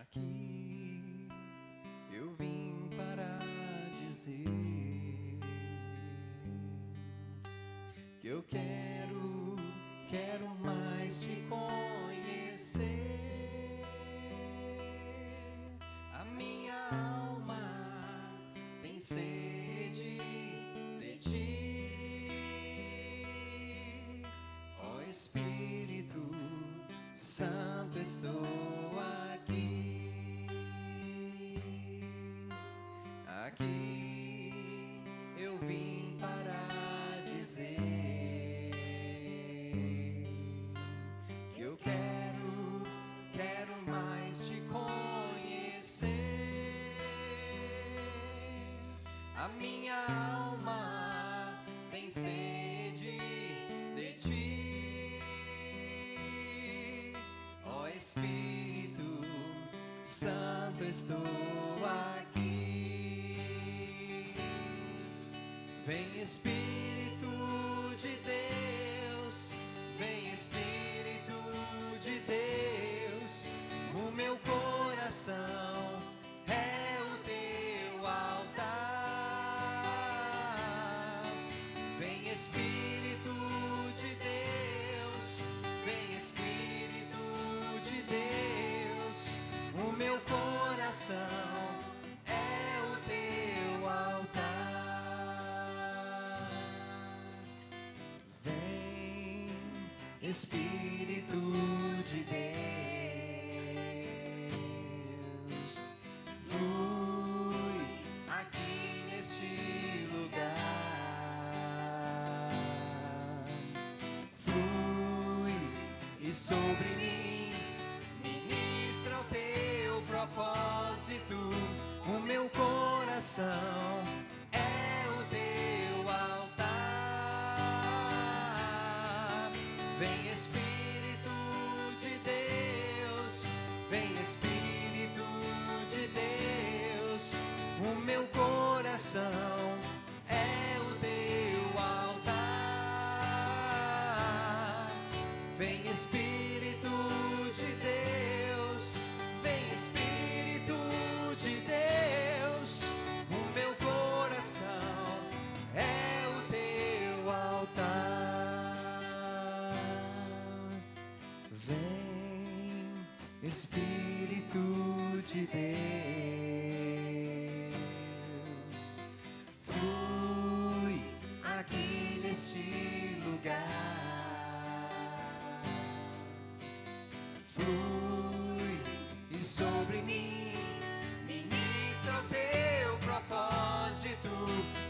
Aqui eu vim para dizer que eu quero mais te conhecer. A minha alma tem sede de ti, ó Espírito Santo, estou aqui. Aqui eu vim para dizer que eu quero mais te conhecer. A minha alma tem sede de ti, ó Espírito Santo, estou aqui. Vem Espírito de Deus, vem Espírito de Deus, o meu coração é o teu altar. Vem Espírito de Deus, vem Espírito de Deus, o meu coração é o teu altar. Vem Espírito de Deus, flui aqui neste lugar, flui e sobre mim ministra o teu propósito. O meu coração é o teu altar. Vem Espírito de Deus, vem Espírito de Deus, o meu coração é o teu altar. Vem Espírito de Deus, vem Espírito de Deus, o meu coração é o teu altar. Vem Espírito de Deus, flui aqui neste lugar, flui e sobre mim ministra o teu propósito.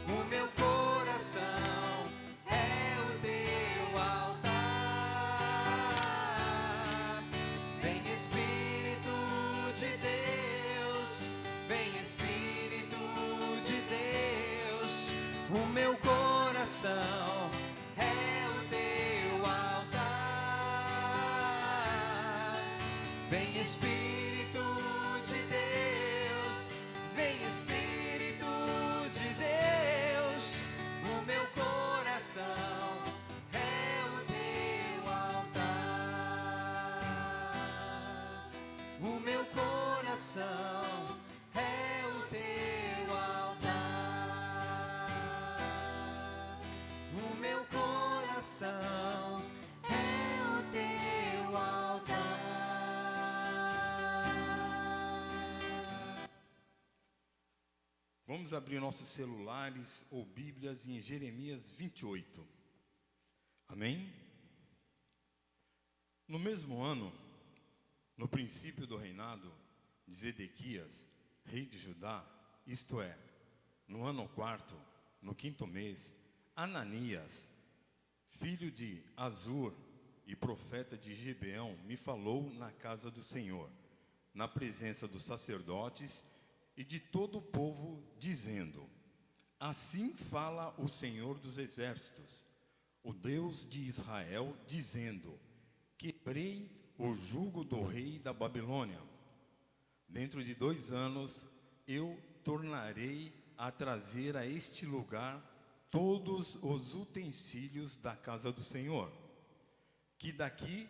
O meu coração é o teu altar. Vem Espírito de Deus, vem Espírito de Deus, o meu coração é o teu altar. Vem Espírito de Deus, vem Espírito de Deus, o meu coração é o teu altar. O meu coração é o teu altar. O meu coração é o teu altar. Vamos abrir nossos celulares ou Bíblias em Jeremias 28. Amém? No mesmo ano, no princípio do reinado de Zedequias, rei de Judá, isto é, no ano quarto, no quinto mês, Ananias, filho de Azur e profeta de Gibeão, me falou na casa do Senhor, na presença dos sacerdotes e de todo o povo, dizendo: assim fala o Senhor dos exércitos, o Deus de Israel, dizendo: quebrei o jugo do rei da Babilônia. Dentro de 2 anos eu tornarei a trazer a este lugar todos os utensílios da casa do Senhor, que daqui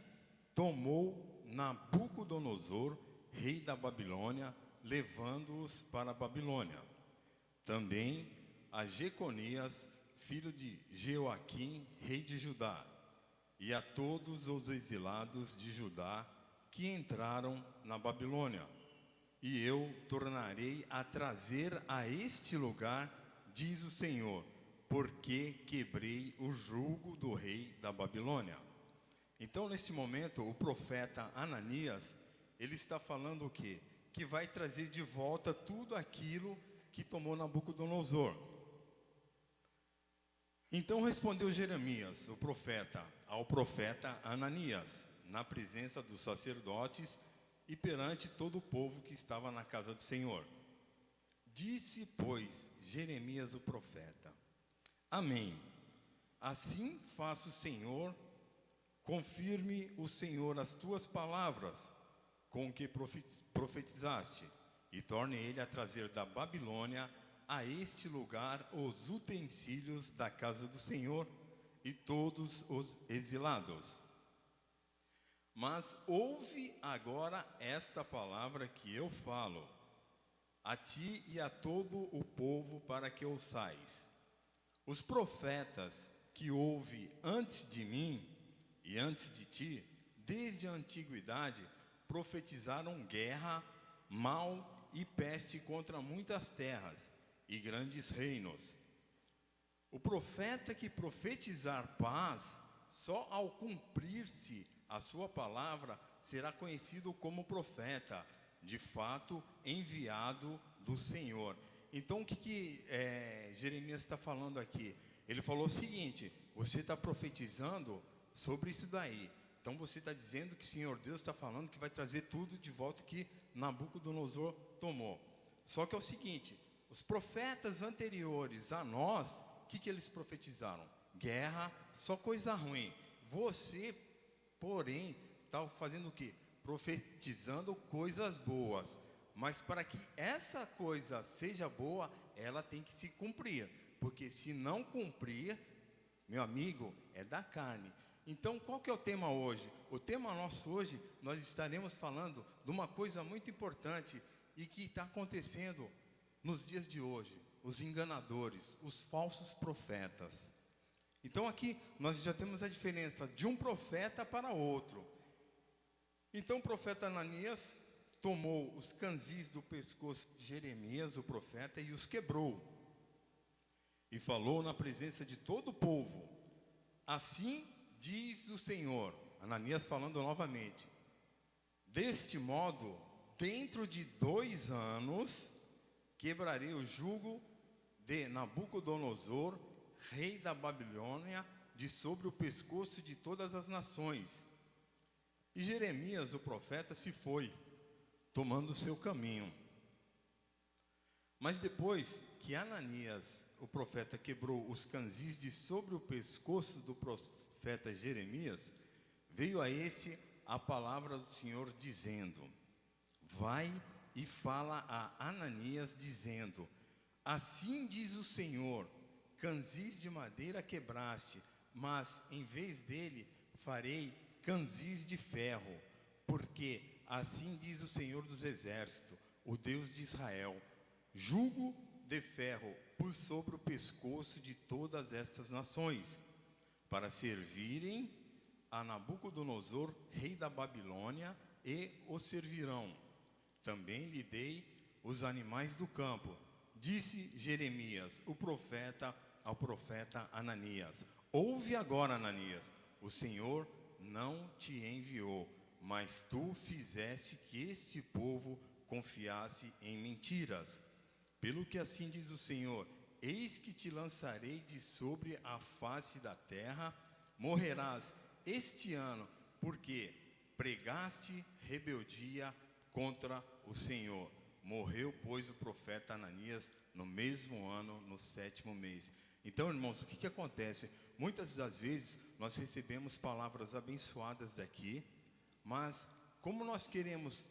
tomou Nabucodonosor, rei da Babilônia, levando-os para a Babilônia. Também a Jeconias, filho de Jeoaquim, rei de Judá, e a todos os exilados de Judá que entraram na Babilônia. E eu tornarei a trazer a este lugar, diz o Senhor, porque quebrei o jugo do rei da Babilônia. Então, neste momento, o profeta Ananias, ele está falando o quê? Que vai trazer de volta tudo aquilo que tomou Nabucodonosor. Então respondeu Jeremias, o profeta, ao profeta Ananias, na presença dos sacerdotes e perante todo o povo que estava na casa do Senhor. Disse, pois, Jeremias o profeta: Amém. Assim faça o Senhor, confirme o Senhor as tuas palavras com que profetizaste, e torne ele a trazer da Babilônia a este lugar os utensílios da casa do Senhor e todos os exilados. Mas ouve agora esta palavra que eu falo, a ti e a todo o povo, para que ouçais. Os profetas que houve antes de mim e antes de ti, desde a antiguidade, profetizaram guerra, mal e peste contra muitas terras e grandes reinos. O profeta que profetizar paz, só ao cumprir-se a sua palavra, será conhecido como profeta, de fato enviado do Senhor. Então o que Jeremias está falando aqui? Ele falou o seguinte: você está profetizando sobre isso daí. Então você está dizendo que o Senhor Deus está falando que vai trazer tudo de volta que Nabucodonosor tomou. Só que é o seguinte: os profetas anteriores a nós, o que eles profetizaram? Guerra, só coisa ruim. Você, porém, está fazendo o quê? Profetizando coisas boas. Mas para que essa coisa seja boa, ela tem que se cumprir. Porque se não cumprir, meu amigo, é da carne. Então, qual que é o tema hoje? O tema nosso hoje, nós estaremos falando de uma coisa muito importante e que está acontecendo nos dias de hoje: os enganadores, os falsos profetas. Então aqui nós já temos a diferença de um profeta para outro. Então o profeta Ananias tomou os canzis do pescoço de Jeremias, o profeta, e os quebrou. E falou na presença de todo o povo: Assim diz o Senhor. Ananias falando novamente: deste modo, dentro de 2 anos, quebrarei o jugo de Nabucodonosor, rei da Babilônia, de sobre o pescoço de todas as nações. E Jeremias, o profeta, se foi, tomando o seu caminho. Mas depois que Ananias, o profeta, quebrou os canzis de sobre o pescoço do profeta Jeremias, veio a este a palavra do Senhor, dizendo: vai e fala a Ananias, dizendo: assim diz o Senhor, canzis de madeira quebraste, mas em vez dele farei canzis de ferro, porque assim diz o Senhor dos exércitos, o Deus de Israel: jugo de ferro por sobre o pescoço de todas estas nações, para servirem a Nabucodonosor, rei da Babilônia, e o servirão. Também lhe dei os animais do campo. Disse Jeremias, o profeta, ao profeta Ananias: ouve agora, Ananias, o Senhor não te enviou, mas tu fizeste que este povo confiasse em mentiras. Pelo que assim diz o Senhor: eis que te lançarei de sobre a face da terra, morrerás este ano, porque pregaste rebeldia contra o Senhor. Morreu, pois, o profeta Ananias no mesmo ano, no 7º mês. Então, irmãos, o que acontece? Muitas das vezes nós recebemos palavras abençoadas daqui, mas como nós queremos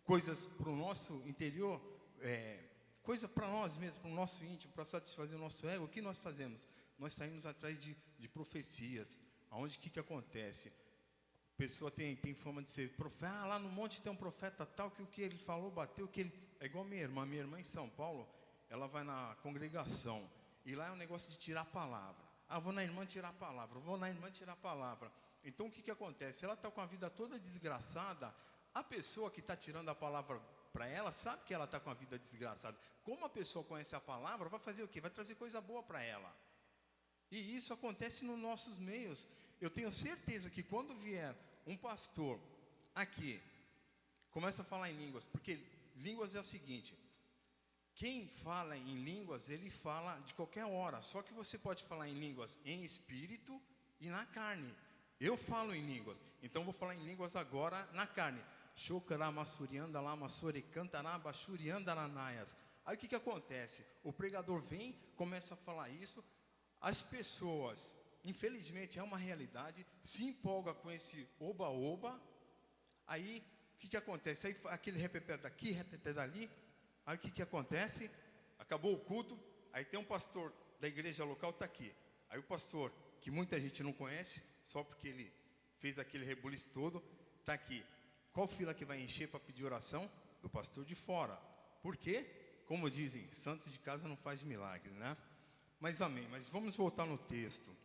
coisas para o nosso interior, coisa para nós mesmos, para o nosso íntimo, para satisfazer o nosso ego, o que nós fazemos? Nós saímos atrás de profecias. Aonde que acontece? pessoa tem fama de ser profeta. Ah, lá no monte tem um profeta tal, que o que ele falou bateu, que ele... É igual minha irmã. Minha irmã em São Paulo, ela vai na congregação. E lá é um negócio de tirar a palavra. Ah, vou na irmã tirar a palavra, vou na irmã tirar a palavra. Então o que acontece? Ela está com a vida toda desgraçada. A pessoa que está tirando a palavra para ela, sabe que ela está com a vida desgraçada. Como a pessoa conhece a palavra, vai fazer o quê? Vai trazer coisa boa para ela. E isso acontece nos nossos meios. Eu tenho certeza que quando vier um pastor aqui, começa a falar em línguas, porque línguas é o seguinte: quem fala em línguas, ele fala de qualquer hora. Só que você pode falar em línguas em espírito e na carne. Eu falo em línguas, então vou falar em línguas agora na carne. Aí o que acontece? O pregador vem, começa a falar isso. As pessoas, infelizmente é uma realidade, se empolga com esse oba-oba. Aí o que acontece? Aí aquele repepé daqui, repepé dali. Aí o que acontece? Acabou o culto, aí tem um pastor da igreja local, está aqui. Aí o pastor, que muita gente não conhece, só porque ele fez aquele rebuliço todo, está aqui. Qual fila que vai encher para pedir oração? Do pastor de fora. Por quê? Como dizem, santo de casa não faz milagre, né? Mas amém, mas vamos voltar no texto.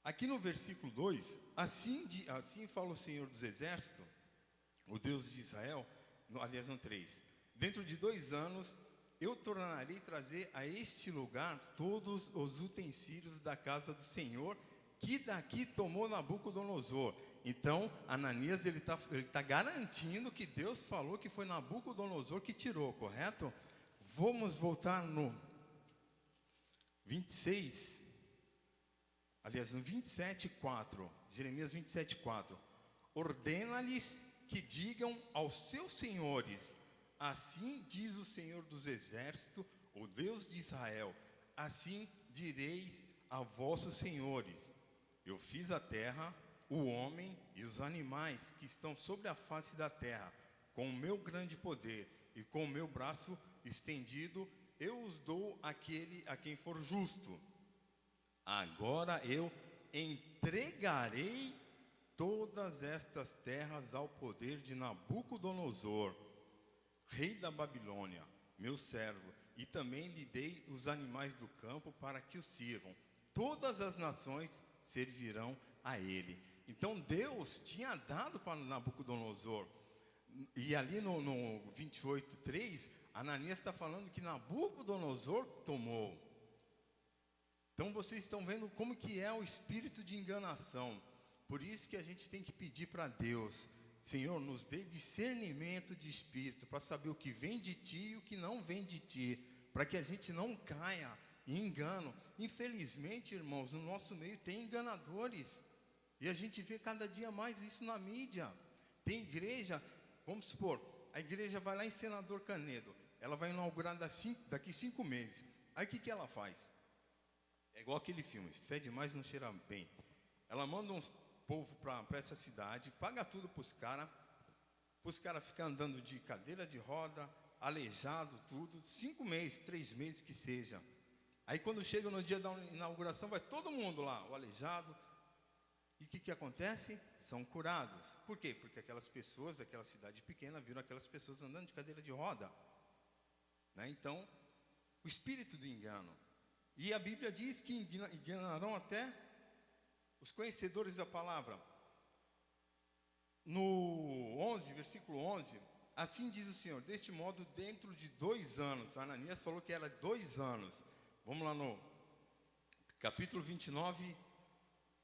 Aqui no versículo 2, assim fala o Senhor dos Exércitos, o Deus de Israel, aliás no 3. Dentro de 2 anos, eu tornarei trazer a este lugar todos os utensílios da casa do Senhor, que daqui tomou Nabucodonosor. Então, Ananias, ele tá garantindo que Deus falou que foi Nabucodonosor que tirou, correto? Vamos voltar no 26, aliás, no 27:4, Jeremias 27:4. Ordena-lhes que digam aos seus senhores: assim diz o Senhor dos Exércitos, o Deus de Israel, assim direis a vossos senhores: eu fiz a terra, o homem e os animais que estão sobre a face da terra, com o meu grande poder e com o meu braço estendido, eu os dou àquele a quem for justo. Agora eu entregarei todas estas terras ao poder de Nabucodonosor, rei da Babilônia, meu servo, e também lhe dei os animais do campo para que o sirvam. Todas as nações servirão a ele. Então Deus tinha dado para Nabucodonosor. E ali no 28:3, Ananias está falando que Nabucodonosor tomou. Então vocês estão vendo como que é o espírito de enganação. Por isso que a gente tem que pedir para Deus: Senhor, nos dê discernimento de espírito, para saber o que vem de Ti e o que não vem de Ti, para que a gente não caia em engano. Infelizmente, irmãos, no nosso meio tem enganadores, e a gente vê cada dia mais isso na mídia. Tem igreja, vamos supor, a igreja vai lá em Senador Canedo, ela vai inaugurar daqui 5 meses. Aí o que ela faz? É igual aquele filme, fede mais não cheira bem. Ela manda uns povo para essa cidade, paga tudo para os caras ficarem andando de cadeira de roda, aleijado, tudo, 5 meses, 3 meses que seja. Aí quando chega no dia da inauguração, vai todo mundo lá, o aleijado. E o que acontece? São curados. Por quê? Porque aquelas pessoas daquela cidade pequena viram aquelas pessoas andando de cadeira de roda, né? Então, o espírito do engano. E a Bíblia diz que enganarão até os conhecedores da palavra. No 11, versículo 11, assim diz o Senhor: deste modo, dentro de 2 anos, Ananias falou que era 2 anos. Vamos lá no capítulo 29,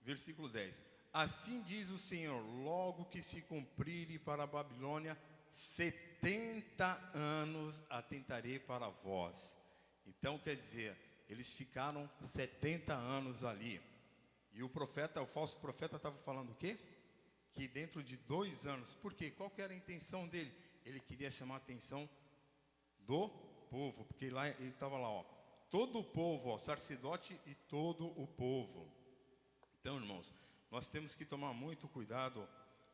versículo 10. Assim diz o Senhor: logo que se cumprirem para a Babilônia 70 anos, atentarei para vós. Então quer dizer, eles ficaram 70 anos ali. E o falso profeta estava falando o quê? Que dentro de 2 anos. Por quê? Qual que era a intenção dele? Ele queria chamar a atenção do povo, porque lá ele estava lá, ó, todo o povo, ó, sacerdote e todo o povo. Então, irmãos, nós temos que tomar muito cuidado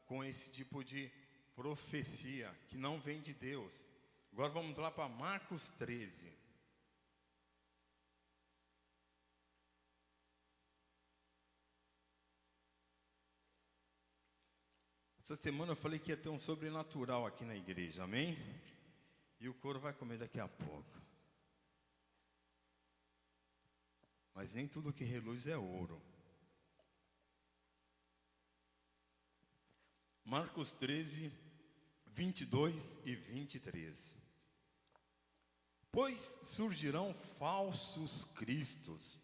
com esse tipo de profecia que não vem de Deus. Agora vamos lá para Marcos 13. Essa semana eu falei que ia ter um sobrenatural aqui na igreja, amém? E o couro vai comer daqui a pouco. Mas nem tudo que reluz é ouro. Marcos 13, 22 e 23. Pois surgirão falsos cristos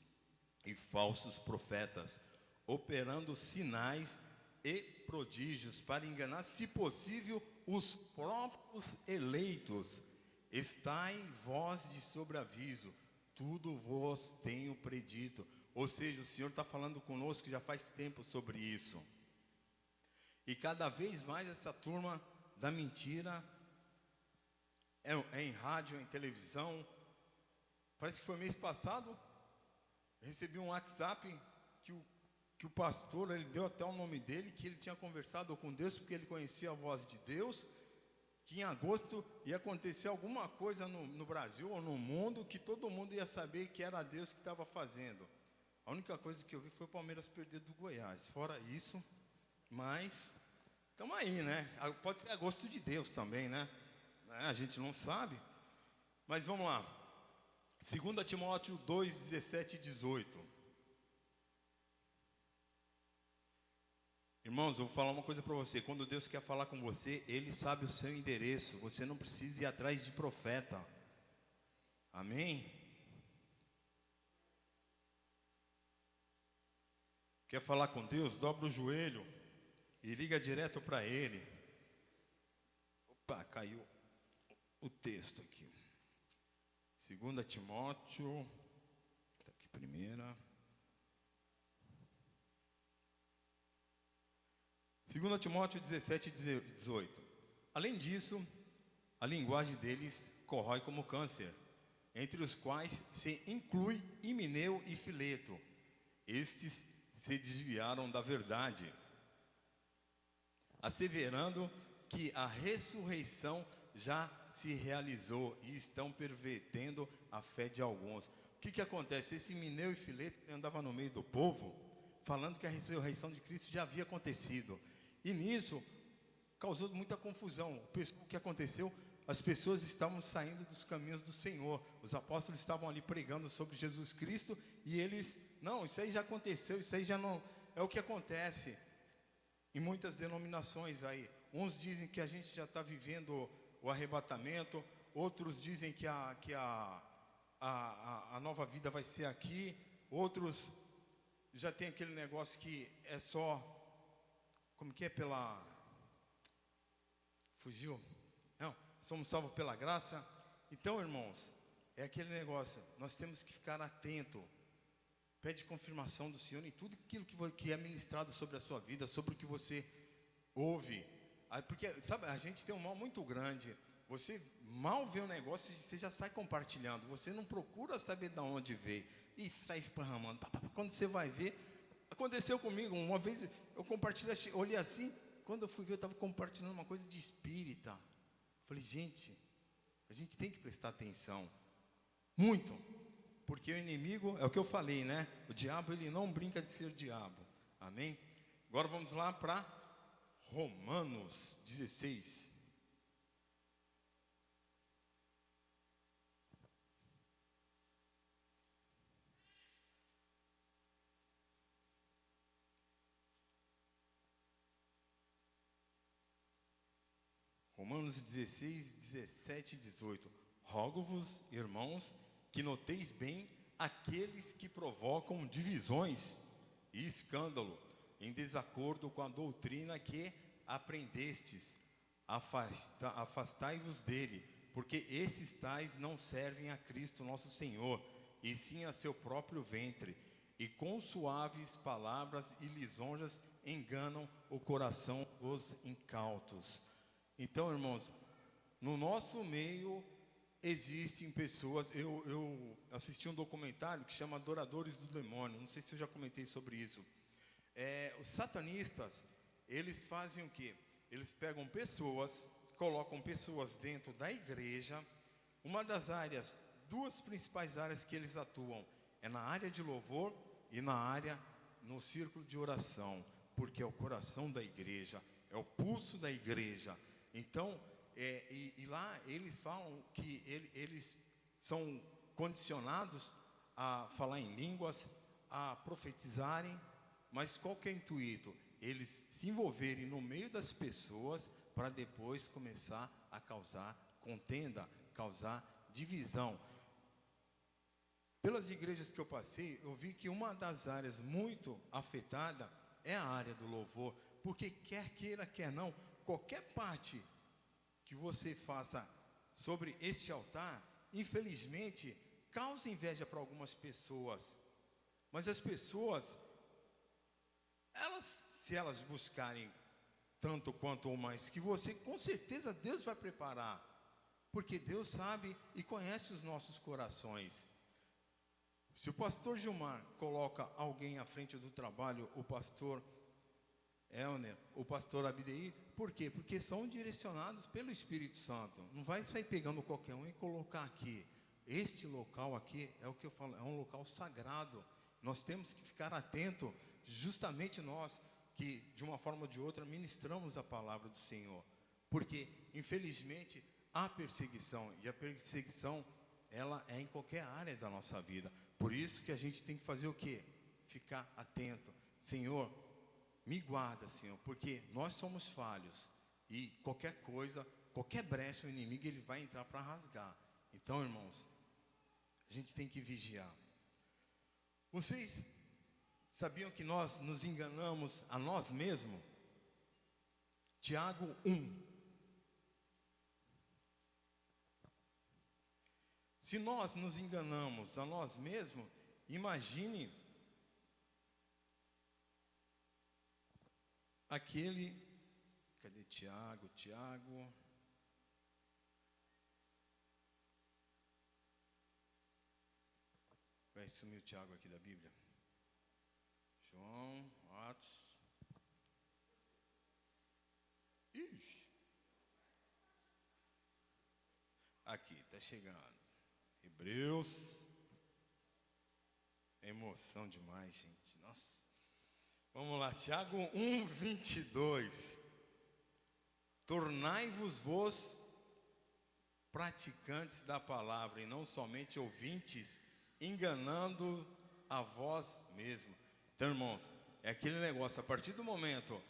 e falsos profetas, operando sinais e prodígios para enganar, se possível, os próprios eleitos. Estai vós de sobreaviso, tudo vos tenho predito. Ou seja, o Senhor está falando conosco já faz tempo sobre isso. E cada vez mais essa turma da mentira é em rádio, em televisão. Parece que foi mês passado, eu recebi um WhatsApp que o pastor, ele deu até o nome dele, que ele tinha conversado com Deus, porque ele conhecia a voz de Deus, que em agosto ia acontecer alguma coisa no Brasil ou no mundo, que todo mundo ia saber que era Deus que estava fazendo. A única coisa que eu vi foi o Palmeiras perder do Goiás. Fora isso, mas estamos aí, né? Pode ser a gosto de Deus também, né? A gente não sabe. Mas vamos lá. 2 Timóteo 2, 17 e 18. Irmãos, eu vou falar uma coisa para você. Quando Deus quer falar com você, Ele sabe o seu endereço. Você não precisa ir atrás de profeta. Amém? Quer falar com Deus? Dobra o joelho e liga direto para Ele. Opa, caiu o texto aqui. 2 Timóteo, está aqui primeira. 2 Timóteo 17 e 18. Além disso, a linguagem deles corrói como câncer, entre os quais se inclui Himeneu e Fileto. Estes se desviaram da verdade, asseverando que a ressurreição já se realizou e estão pervertendo a fé de alguns. O que acontece? Esse Himeneu e Fileto andava no meio do povo, falando que a ressurreição de Cristo já havia acontecido. E nisso, causou muita confusão. O que aconteceu? As pessoas estavam saindo dos caminhos do Senhor. Os apóstolos estavam ali pregando sobre Jesus Cristo. E eles, não, isso aí já aconteceu, isso aí já não... É o que acontece em muitas denominações aí. Uns dizem que a gente já está vivendo o arrebatamento. Outros dizem que a nova vida vai ser aqui. Outros já tem aquele negócio que é só... Como que é pela... Fugiu? Não, somos salvos pela graça. Então, irmãos, é aquele negócio. Nós temos que ficar atento. Pede confirmação do Senhor em tudo aquilo que é ministrado sobre a sua vida, sobre o que você ouve. Porque, sabe, a gente tem um mal muito grande. Você mal vê um negócio e você já sai compartilhando. Você não procura saber de onde veio. E sai esparramando. Quando você vai ver... Aconteceu comigo, uma vez eu compartilhei, olhei assim, quando eu fui ver eu estava compartilhando uma coisa de espírita. Falei, gente, a gente tem que prestar atenção, muito, porque o inimigo, é o que eu falei, né? O diabo, ele não brinca de ser diabo, amém? Agora vamos lá para Romanos 16. Romanos 16, 17 e 18. Rogo-vos, irmãos, que noteis bem aqueles que provocam divisões e escândalo, em desacordo com a doutrina que aprendestes. Afastai-vos dele, porque esses tais não servem a Cristo nosso Senhor, e sim a seu próprio ventre, e com suaves palavras e lisonjas enganam o coração dos incautos. Então, irmãos, no nosso meio existem pessoas. Eu assisti um documentário que chama Adoradores do Demônio. Não sei se eu já comentei sobre isso. Os satanistas, eles fazem o quê? Eles pegam pessoas, colocam pessoas dentro da igreja. Uma das áreas, duas principais áreas que eles atuam, é na área de louvor e no círculo de oração, porque é o coração da igreja. é o pulso da igreja. Então, e lá eles falam que eles são condicionados a falar em línguas, a profetizarem, mas qual que é o intuito? Eles se envolverem no meio das pessoas para depois começar a causar contenda, causar divisão. Pelas igrejas que eu passei, eu vi que uma das áreas muito afetada é a área do louvor, porque quer queira, quer não, qualquer parte que você faça sobre este altar, infelizmente, causa inveja para algumas pessoas. Mas as pessoas, se elas buscarem tanto quanto ou mais que você, com certeza Deus vai preparar, porque Deus sabe e conhece os nossos corações. Se o pastor Gilmar coloca alguém à frente do trabalho, o pastor Elner, o pastor Abdeir, por quê? Porque são direcionados pelo Espírito Santo. Não vai sair pegando qualquer um e colocar aqui. Este local aqui é o que eu falo, é um local sagrado. Nós temos que ficar atento, justamente nós que de uma forma ou de outra ministramos a palavra do Senhor. Porque infelizmente há perseguição, e a perseguição ela é em qualquer área da nossa vida. Por isso que a gente tem que fazer o quê? Ficar atento. Senhor, me guarda, Senhor, porque nós somos falhos e qualquer coisa, qualquer brecha, o inimigo ele vai entrar para rasgar. Então, irmãos, a gente tem que vigiar. Vocês sabiam que nós nos enganamos a nós mesmos? Tiago 1. Se nós nos enganamos a nós mesmos, imagine aquele, cadê Tiago? Vai sumir o Tiago aqui da Bíblia. João, Atos. Ixi. Aqui, está chegando. Hebreus. É emoção demais, gente. Nossa. Vamos lá, Tiago 1:22. Tornai-vos praticantes da palavra e não somente ouvintes, enganando a vós mesmos. Então, irmãos, é aquele negócio, a partir do momento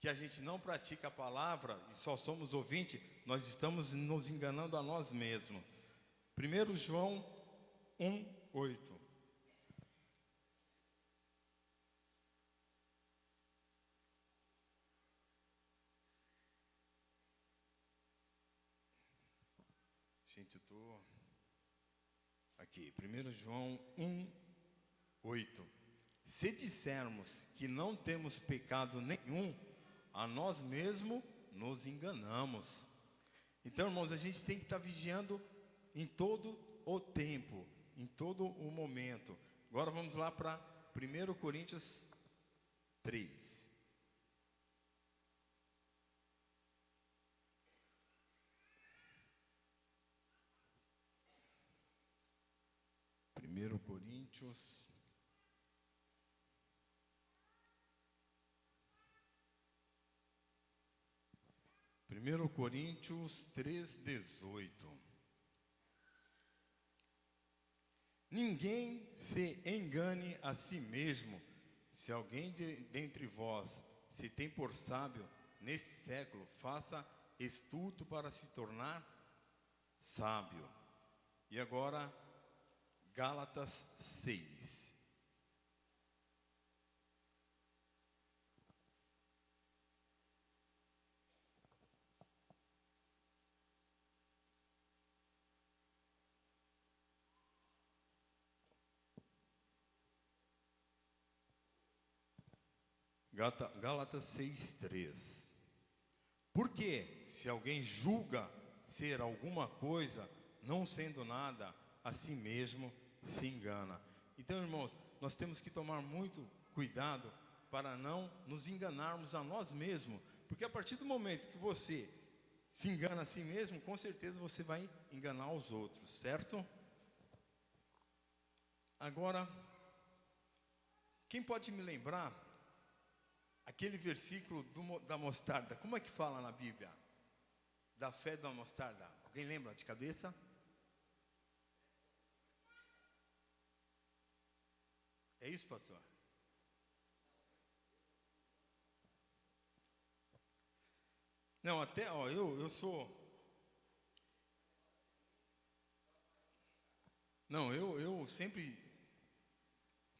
que a gente não pratica a palavra e só somos ouvintes, nós estamos nos enganando a nós mesmos. 1 João 1:8. Gente, eu estou aqui, 1 João 1:8. Se dissermos que não temos pecado nenhum, a nós mesmos nos enganamos. Então, irmãos, a gente tem que estar vigiando em todo o tempo, em todo o momento. Agora vamos lá para 1 Coríntios 3. 1 Coríntios 1 Coríntios 3:18. Ninguém se engane a si mesmo. Se alguém dentre vós se tem por sábio nesse século, faça estudo para se tornar sábio. E agora, Gálatas 6. Gálatas 6:3. Porque se alguém julga ser alguma coisa, não sendo nada, a si mesmo se engana. Então, irmãos, nós temos que tomar muito cuidado para não nos enganarmos a nós mesmos, porque a partir do momento que você se engana a si mesmo, com certeza você vai enganar os outros, certo? Agora, quem pode me lembrar aquele versículo da mostarda, como é que fala na Bíblia? Da fé da mostarda. Alguém lembra de cabeça? É isso, pastor? Não, até, ó, eu sou... Não, eu sempre...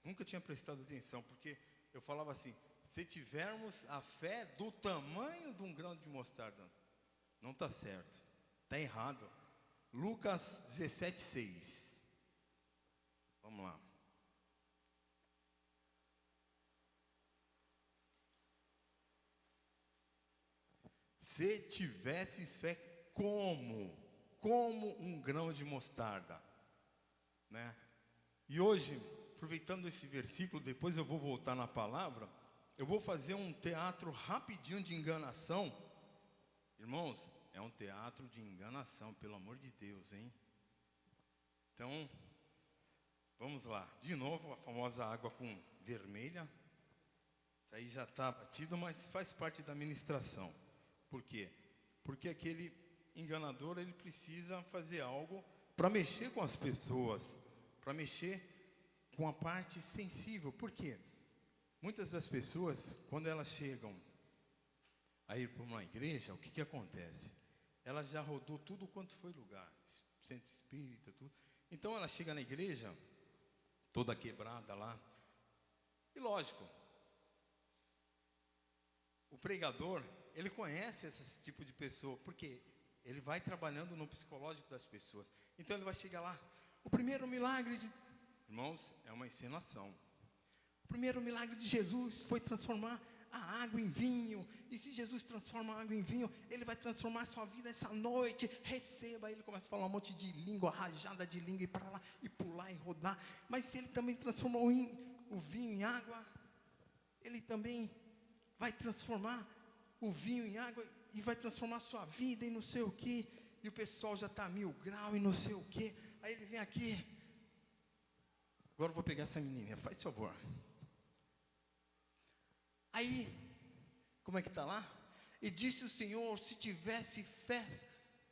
Nunca tinha prestado atenção, porque eu falava assim, se tivermos a fé do tamanho de um grão de mostarda, não está certo, está errado. Lucas 17:6. Vamos lá. Se tivesses fé como um grão de mostarda, né? E hoje, aproveitando esse versículo, depois eu vou voltar na palavra, eu vou fazer um teatro rapidinho de enganação. Irmãos, é um teatro de enganação, pelo amor de Deus, hein? Então, vamos lá. De novo, a famosa água com vermelha. Aí já está batido, mas faz parte da ministração. Por quê? Porque aquele enganador, ele precisa fazer algo para mexer com as pessoas, para mexer com a parte sensível. Por quê? Muitas das pessoas, quando elas chegam a ir para uma igreja, o que acontece? Ela já rodou tudo quanto foi lugar, centro espírita, tudo. Então ela chega na igreja, toda quebrada lá. E lógico, o pregador, ele conhece esse tipo de pessoa, porque ele vai trabalhando no psicológico das pessoas. Então ele vai chegar lá, o primeiro milagre de... Irmãos, é uma encenação. O primeiro milagre de Jesus foi transformar a água em vinho. E se Jesus transforma a água em vinho, Ele vai transformar a sua vida essa noite. Receba. Aí ele começa a falar um monte de língua, rajada de língua, e para lá, e pular, e rodar. Mas se Ele também transformou o vinho em água, Ele também vai transformar o vinho em água e vai transformar a sua vida e não sei o que. E o pessoal já está a 1000 graus e não sei o que. Aí ele vem aqui. Agora eu vou pegar essa menininha, faz favor. Aí, como é que está lá? E disse o Senhor, se tivesse fé...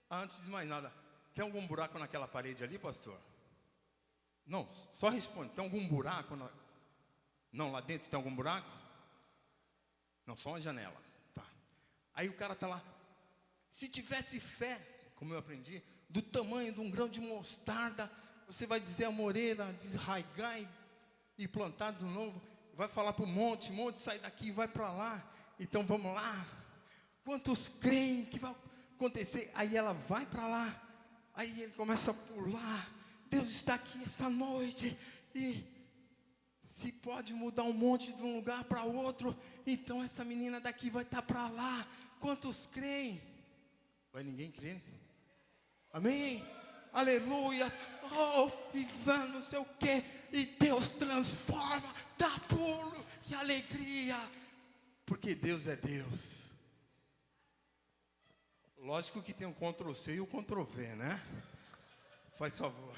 Antes de mais nada, tem algum buraco naquela parede ali, pastor? Não, só responde, tem algum buraco? Não, lá dentro tem algum buraco? Não, só uma janela. Tá. Aí o cara está lá. Se tivesse fé, como eu aprendi, do tamanho de um grão de mostarda, você vai dizer a moreira, desraigar e plantar de novo. Vai falar para o monte, sai daqui e vai para lá. Então vamos lá. Quantos creem que vai acontecer? Aí ela vai para lá. Aí ele começa a pular. Deus está aqui essa noite. E se pode mudar um monte de um lugar para outro, então essa menina daqui vai estar para lá. Quantos creem? Vai ninguém crer? Amém? Aleluia. Oh, e vai não sei o que. E Deus transforma, dá pulo e alegria. Porque Deus é Deus. Lógico que tem o Ctrl+C e o Ctrl+V, né? Faz favor.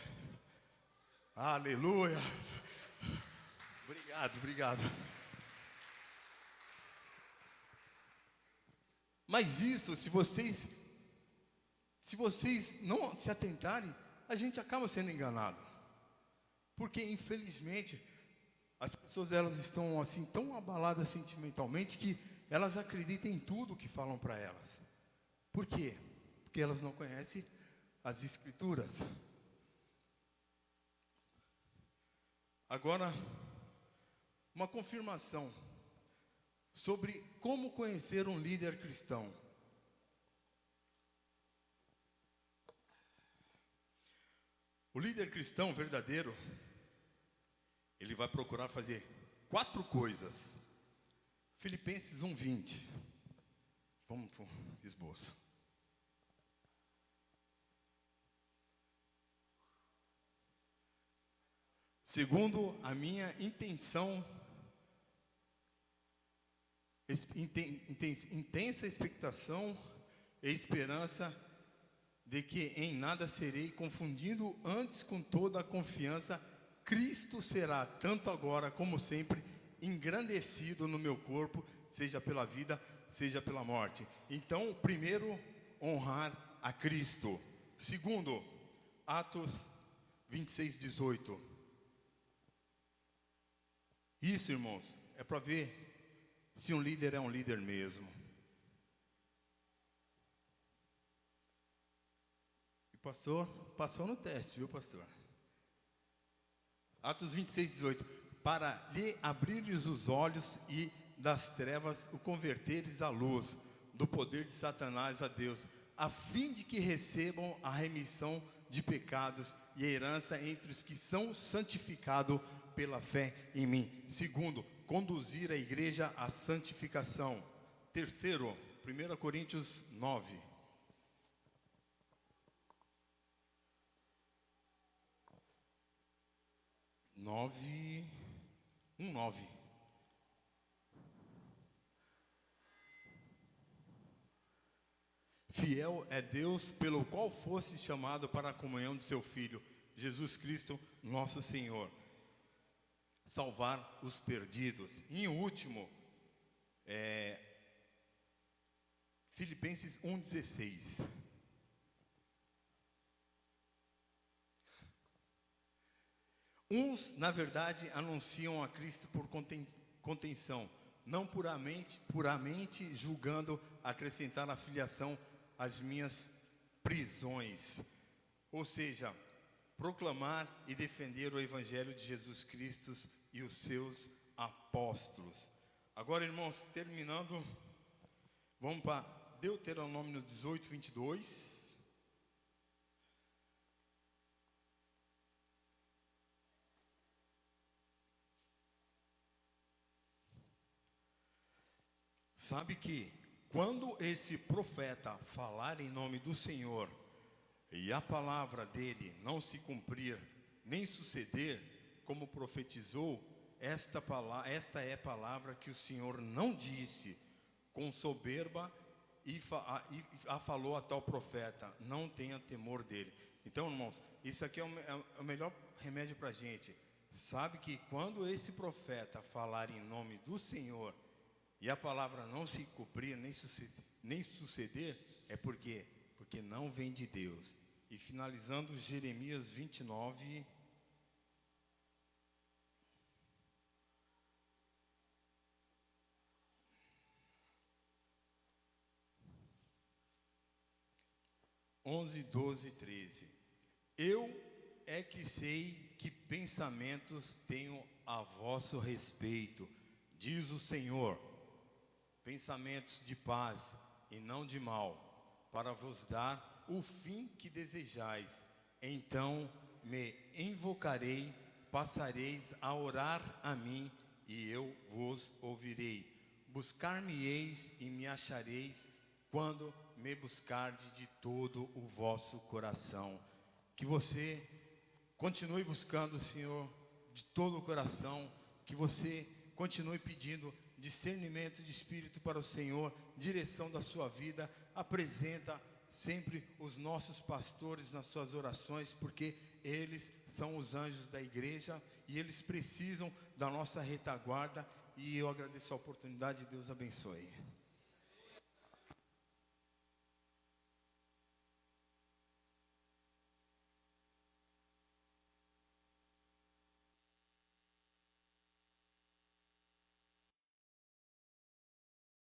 Aleluia. Obrigado. Mas isso, se vocês não se atentarem, a gente acaba sendo enganado. Porque, infelizmente, as pessoas, elas estão assim, tão abaladas sentimentalmente, que elas acreditam em tudo que falam para elas. Por quê? Porque elas não conhecem as Escrituras. Agora, uma confirmação sobre como conhecer um líder cristão. O líder cristão verdadeiro, ele vai procurar fazer 4 coisas. Filipenses 1:20. Vamos para o esboço. Segundo a minha intensa expectação e esperança de que em nada serei confundido, antes com toda a confiança, Cristo será, tanto agora como sempre, engrandecido no meu corpo, seja pela vida, seja pela morte. Então, primeiro, honrar a Cristo. Segundo, Atos 26, 18. Isso, irmãos, é para ver se um líder é um líder mesmo. E pastor, passou no teste, viu, pastor? Atos 26, 18. Para lhe abrires os olhos e das trevas o converteres à luz, do poder de Satanás a Deus, a fim de que recebam a remissão de pecados e a herança entre os que são santificados pela fé em mim. Segundo, conduzir a igreja à santificação. Terceiro, 1 Coríntios 9. Nove. Fiel é Deus, pelo qual fosse chamado para a comunhão de seu Filho, Jesus Cristo, nosso Senhor. Salvar os perdidos. E em último, Filipenses 1,16. Uns, na verdade, anunciam a Cristo por contenção, não puramente julgando acrescentar a filiação às minhas prisões. Ou seja, proclamar e defender o Evangelho de Jesus Cristo e os seus apóstolos. Agora, irmãos, terminando, vamos para Deuteronômio 18, 22. Sabe que quando esse profeta falar em nome do Senhor e a palavra dele não se cumprir, nem suceder, como profetizou, esta é a palavra que o Senhor não disse com soberba e a falou a tal profeta. Não tenha temor dele. Então, irmãos, isso aqui é o melhor remédio para a gente. Sabe que quando esse profeta falar em nome do Senhor e a palavra não se cumprir, nem suceder, é porque não vem de Deus. E finalizando, Jeremias 29. (11, 12, 13). Eu é que sei que pensamentos tenho a vosso respeito, diz o Senhor, pensamentos de paz e não de mal, para vos dar o fim que desejais. Então me invocarei, passareis a orar a mim, e eu vos ouvirei. Buscar-me-eis e me achareis, quando me buscardes de todo o vosso coração. Que você continue buscando o Senhor de todo o coração, que você continue pedindo discernimento de espírito para o Senhor, direção da sua vida. Apresenta sempre os nossos pastores nas suas orações, porque eles são os anjos da igreja e eles precisam da nossa retaguarda. E eu agradeço a oportunidade. Deus abençoe.